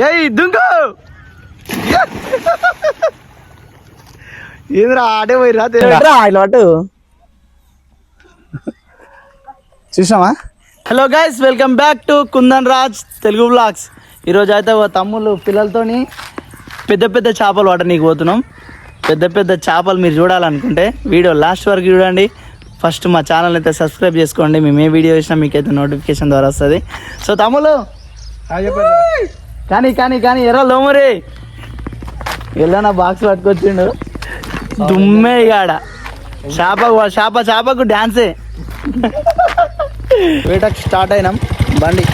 ఏయ్ దుంకు ఏంద్రా ఆటే పోయిరా ఇలా అటు చూసామా. Hello guys, welcome back to Kundan Raj Telugu blogs. ఈరోజు అయితే తమ్ముళ్ళు పిల్లలతోని పెద్ద పెద్ద చేపలు పట్టనీకి పోతున్నాం. పెద్ద పెద్ద చేపలు మీరు చూడాలనుకుంటే వీడియో లాస్ట్ వరకు చూడండి. ఫస్ట్ మా ఛానల్ అయితే సబ్స్క్రైబ్ చేసుకోండి. మేము ఏ వీడియో వేసినా మీకైతే నోటిఫికేషన్ ద్వారా వస్తుంది. సో తమ్ముళ్ళు కానీ కానీ కానీ ఎర్ర లోమరి వెళ్ళా బాక్స్ పట్టుకొచ్చిండు దుమ్మే ఆడ చేపకు డ్యాన్సే. వేటకు స్టార్ట్ అయినాం బండి.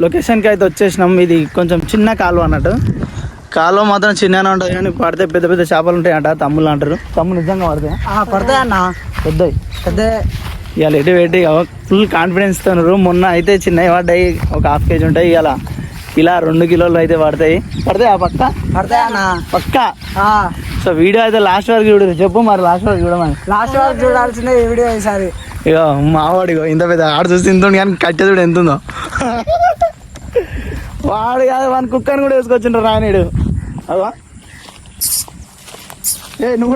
లొకేషన్కి అయితే వచ్చేసినాం. ఇది కొంచెం చిన్న కాలువ అన్నట్టు. కాలువ మాత్రం చిన్నగానే ఉంటుంది కానీ పడితే పెద్ద పెద్ద చేపలు ఉంటాయంట. తమ్ముళ్ళు అంటారు. తమ్ముడు నిజంగా పడతాయి? పడతాయి అన్న, పెద్దవి పెద్ద. ఇవాళ ఎటు పెట్టి ఫుల్ కాన్ఫిడెన్స్ తోనరు. మొన్న అయితే చిన్నవి పడ్డాయి, ఒక 1/2 kg ఉంటాయి. ఇలా 2 కిలోలు అయితే పడతాయి. పడతాయి ఆ పక్క పడతాయి అన్న పక్క. సో వీడియో అయితే లాస్ట్ వరకు చూడరు. చెప్పు మరి లాస్ట్ వరకు చూడమని. లాస్ట్ వరకు చూడాల్సిన వీడియో ఈసారి. ఇక మావాడు ఇంత పెద్ద ఆడ చూస్తే ఇంత కానీ కట్టెది కూడా ఎంత ఉందో. వాడు కాదు వాని కుక్కని కూడా వేసుకొచ్చిండ్రు రాయనీడు. అదా ఏ నువ్వు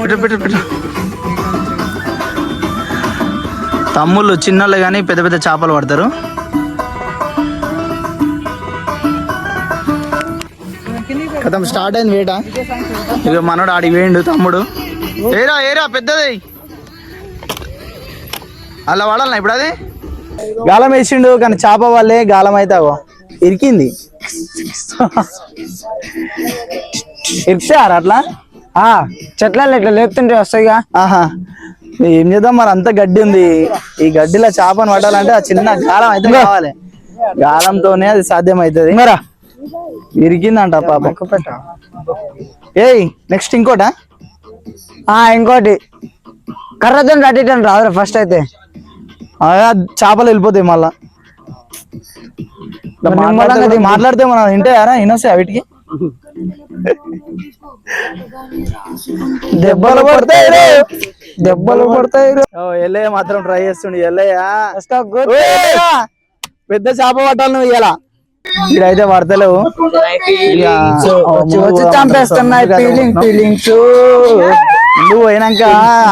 కూడా పెట్టు. తమ్ముళ్ళు చిన్నోళ్ళే కానీ పెద్ద పెద్ద చేపలు పడతారు. కథం స్టార్ట్ అయింది వేట. ఇక మనోడు ఆడికి వేయండు తమ్ముడు. ఏరా ఏరా పెద్దది అలా వాడాలన్నా ఇప్పుడు. అది గాలం వేసిండు కానీ చేప వాళ్ళే గాలం అయితే ఇరికింది. ఇరిచారు అట్లా చెట్లలో ఇట్లా లేపుతుంటే వస్తాయిగా. ఏం చేద్దాం మరి, అంత గడ్డి ఉంది. ఈ గడ్డిలో చేపను పట్టాలంటే ఆ చిన్న గాలం అయితే కావాలి. గాలంతోనే అది సాధ్యం అవుతుంది. మరా ఇరికిందంట పాప. ఏయ్ నెక్స్ట్ ఇంకోటా? ఇంకోటి కర్రతో కట్టిటాను రాదు ఫస్ట్ అయితే. చేపలు వెళ్ళిపోతాయి మళ్ళా. మాట్లాడితే మనం వింటాయారా? వినొస్తాయి వీటికి. దెబ్బలు పడతాయి ఎల్లయ్య మాత్రం ట్రై చేస్తుండే. ఎల్లయ్య పెద్ద చేప పట్టాలి నువ్వు. ఇలా ఇక్కడైతే పడతలేవు. చంపేస్తున్నాయి ఫీలింగ్స్. నువ్వు పోయినాక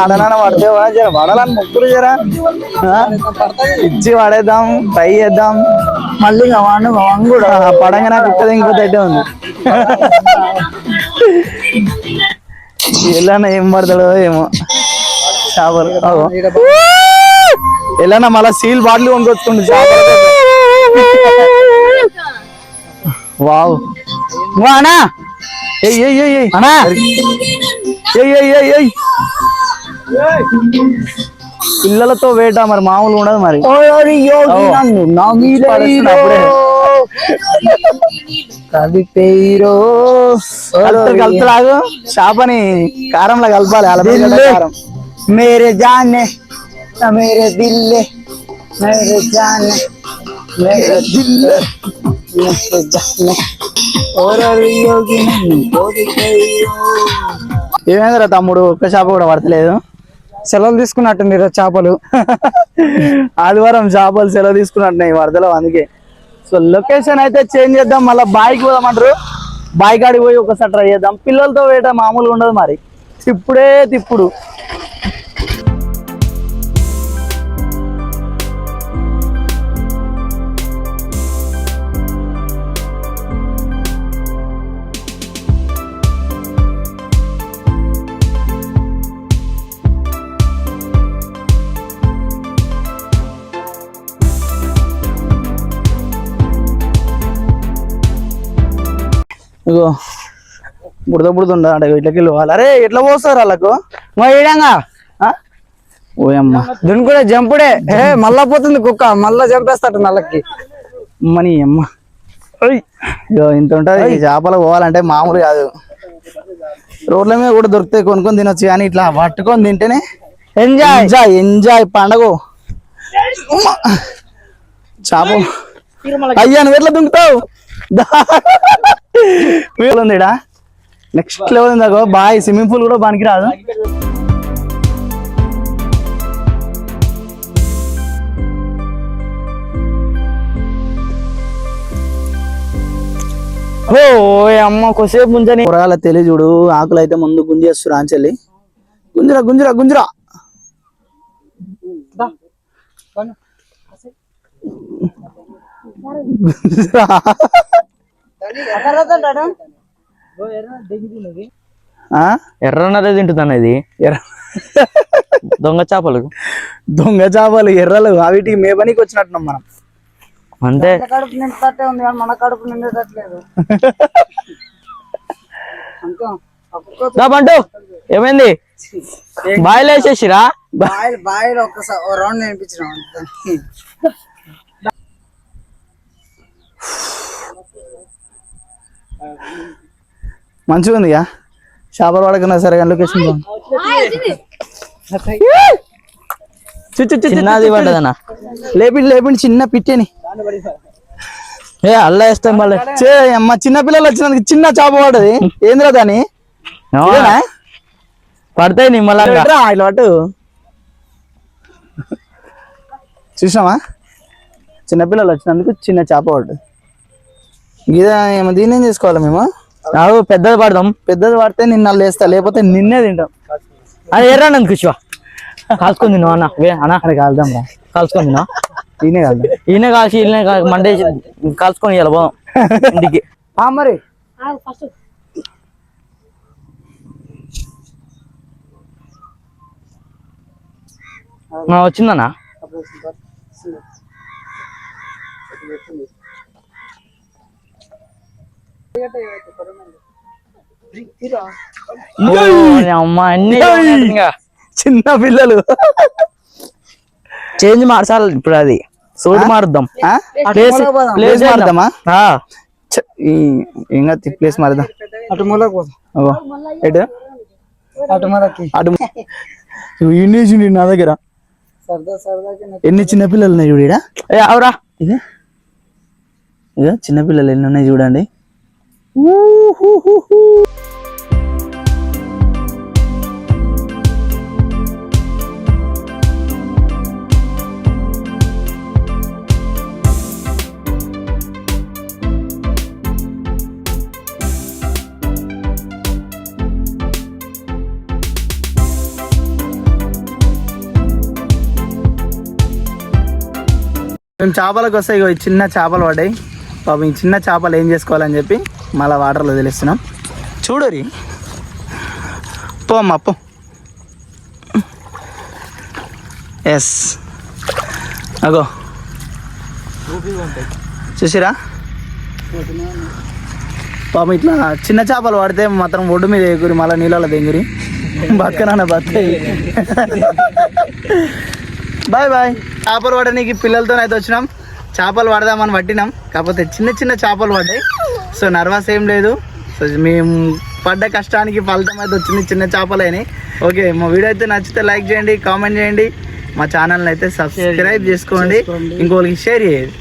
అడనాన పడతావా? జర పడాలని మొక్కులు జరా ఇచ్చి పడేద్దాం, ట్రై చేద్దాం. మళ్ళీ కూడా పడంగా నాకు ఒక్కది ఇంకో తట్టే ఉంది. ఎలా ఏం పడతాడో ఏమో చేపలు. ఎలా మళ్ళా సీల్ బాటిల్ కొనుకొచ్చుకుంటు చేపలు. వావ్ అన్నా అన్నా పిల్లలతో వేట మరి మామూలు ఉండదు మరి. కలుపులాగు చేపని కారంలో కలపాలి. కారం మేరే జానే మేరే దిల్లే మేరే జానే మేరే దిల్లే ఏమైందిరా తమ్ముడు? ఒక్క చేప కూడా పడతలేదు. సెలవులు తీసుకున్నట్టుంది చేపలు. ఆదివారం చేపలు సెలవు తీసుకున్నట్టున్నాయి వరదలో, అందుకే. సో లొకేషన్ అయితే చేంజ్ చేద్దాం. మళ్ళీ బాయికి పోదామంటారు. బాయి కాడికి పోయి ఒకసారి ట్రై చేద్దాం. పిల్లలతో వేట మామూలుగా ఉండదు మరి. తిప్పుడు ఇగో బుడద అంటే ఇట్లకి వెళ్ళి అరే ఎట్లా పోస్తారు వాళ్ళకు వేయడంగా ఓయమ్మ దున్నుకుడే జంపుడే మళ్ళా పోతుంది కుక్క మళ్ళా చంపేస్తాడు నల్లకి మనీ అమ్మ ఇగో ఇంత ఉంటుంది ఈ చేపలు పోవాలంటే మామూలు కాదు. రోడ్ల మీద కూడా దొరుకుతాయి కొనుక్కొని తినొచ్చు కానీ ఇట్లా పట్టుకొని తింటేనే ఎంజాయ్ ఎంజాయ్ ఎంజాయ్ పండగ. చేప అయ్యా నువ్వు ఎట్లా దుంకుతావు ఉందిడా నెక్స్ట్ లెవెల్ ఉందాకో బాయ్ స్విమ్మింగ్ పూల్ కూడా బానికి రాదు. అమ్మ కొసేపు ముంచని కూరగాయల తెలియ చూడు ఆకులు అయితే ముందు గుంజేస్తారు ఆంచెల్లి గుంజరా గుంజరా గుంజరా ఎర్రన్నదే తింటుందన్న ఇది దొంగ చేపలు ఎర్రలు అవిటికి మేపనికి వచ్చినట్టున్నాం మనం. అంటే కడుపు నిండుతట్టే ఉంది కానీ మన కడుపు నిండేటట్లేదు. బంటు ఏమైంది బాయిల్ వేసేసిరా బాయిల్ ఒక్కసారి రౌండ్ నింపించిన మంచిగా ఉందిగా చేపలు పడకున్నా సరే కానీ లొకేషన్ చిన్నది పడ్డదన్న లేపిండి చిన్న పిట్టేని అల్లా వేస్తాం మళ్ళీ అమ్మ చిన్న పిల్లలు వచ్చినందుకు చిన్న చేప పడ్డది ఏంద్రా దాని పడతాయి నిమ్మలంగా ఇలా పట్టు చూసామా చిన్నపిల్లలు వచ్చినందుకు చిన్న చేప పడ్డది. ఇదే దీన్ని ఏం చేసుకోవాలి మేము పెద్దది పడదాం పెద్దది పడితే నిన్న వేస్తా లేకపోతే నిన్నే తింటాం. అది ఎర్రానందుకు కూర్చో కాల్చుకొని తిన్నావు అన్న అన్న అక్కడ కాల్దాం రా కాల్చుకొని తిన్నావు ఈయనే కాదు ఈయన కాల్చి ఈయన మండేసి కాల్చుకొని ఇవ్వాలి పోదాం ఇంటికి మరి వచ్చిందన్నా అమ్మా అన్ని చిన్న పిల్లలు చేంజ్ మార్చాలి ఇప్పుడు అది సోటు మారుద్దాం ప్లేస్ మారుదామా ఇంకా ప్లేస్ మారుదాం అటు మూలకు పోదాం ఎటు అటు మూలకి అటు ఇన్ని నా దగ్గర సరదా సరదాకి ఎన్ని చిన్న పిల్లలు ఉన్నాయి చూడ అవురా ఇక చిన్నపిల్లలు ఎన్ని ఉన్నాయి చూడండి. మేము చేపలకు వస్తాయి ఇగో చిన్న చేపలు పడ్డాయి పాపం ఈ చిన్న చేపలు ఏం చేసుకోవాలని చెప్పి మళ్ళీ వాటర్లో తెలుస్తున్నాం. చూడరి పో అమ్మ పో. ఎస్ అగో చూసిరా పాపం ఇట్లా చిన్న చేపలు పడితే మాత్రం ఒడ్డు మీద ఎగురి మళ్ళీ నీళ్ళలో దెంగురి బతకనా బతాయి. Bye bye. చేపలు పడడానికి పిల్లలతో అయితే వచ్చినాం. చేపలు పడదామని పట్టినాం కాకపోతే చిన్న చిన్న చేపలు పడ్డాయి. సో నర్వస్ ఏం లేదు. సో మేము పడ్డ కష్టానికి ఫలితం అయితే వచ్చింది చిన్న చేపలు అయినాయి. ఓకే మా వీడియో అయితే నచ్చితే లైక్ చేయండి, కామెంట్ చేయండి, మా ఛానల్ని అయితే సబ్స్క్రైబ్ చేసుకోండి, ఇంకోళ్ళకి షేర్ చేయండి.